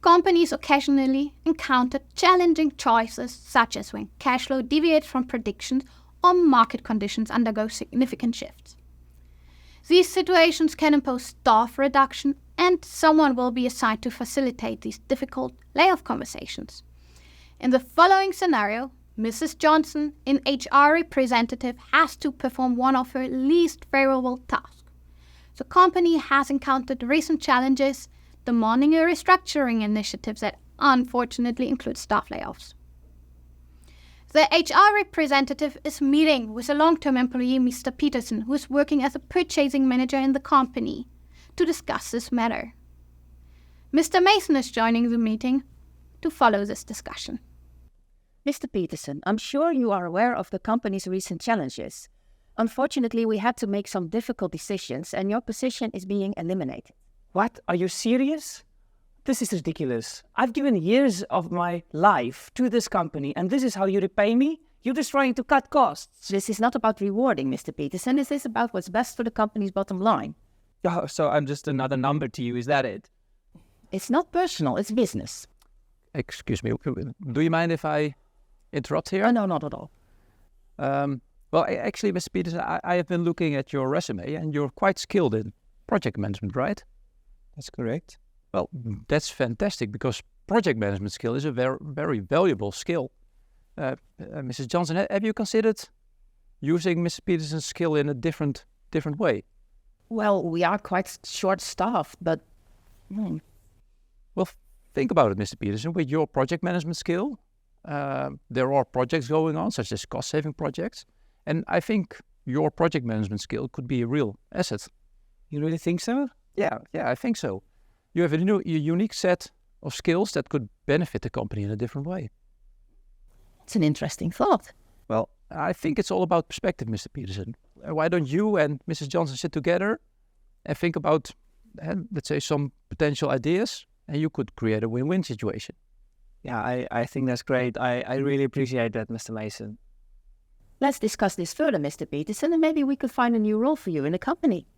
companies occasionally encounter challenging choices, such as when cash flow deviates from predictions or market conditions undergo significant shifts. These situations can impose staff reduction, and someone will be assigned to facilitate these difficult layoff conversations. In the following scenario, Mrs. Johnson, an HR representative, has to perform one of her least favorable tasks. The company has encountered recent challenges demanding a restructuring initiative that unfortunately includes staff layoffs. The HR representative is meeting with a long-term employee, Mr. Peterson, who is working as a purchasing manager in the company, to discuss this matter. Mr. Mason is joining the meeting to follow this discussion. Mr. Peterson, I'm sure you are aware of the company's recent challenges. Unfortunately, we had to make some difficult decisions, and your position is being eliminated. What? Are you serious? This is ridiculous. I've given years of my life to this company, and this is how you repay me? You're just trying to cut costs. This is not about rewarding, Mr. Peterson. This is about what's best for the company's bottom line. Oh, so I'm just another number to you, is that it? It's not personal, it's business. Excuse me, do you mind if I interrupt here? Oh, no, not at all. Well, actually, Mr. Peterson, I have been looking at your resume, and you're quite skilled in project management, right? That's correct. Well, that's fantastic, because project management skill is a very, very valuable skill. Mrs. Johnson, have you considered using Mr. Peterson's skill in a different way? Well, we are quite short-staffed, but... Well, think about it, Mr. Peterson. With your project management skill, there are projects going on, such as cost-saving projects. And I think your project management skill could be a real asset. You really think so? Yeah, I think so. You have a unique set of skills that could benefit the company in a different way. It's an interesting thought. Well, I think it's all about perspective, Mr. Peterson. Why don't you and Mrs. Johnson sit together and think about, let's say, some potential ideas, and you could create a win-win situation. Yeah, I think that's great. I really appreciate that, Mr. Mason. Let's discuss this further, Mr. Peterson, and maybe we could find a new role for you in the company.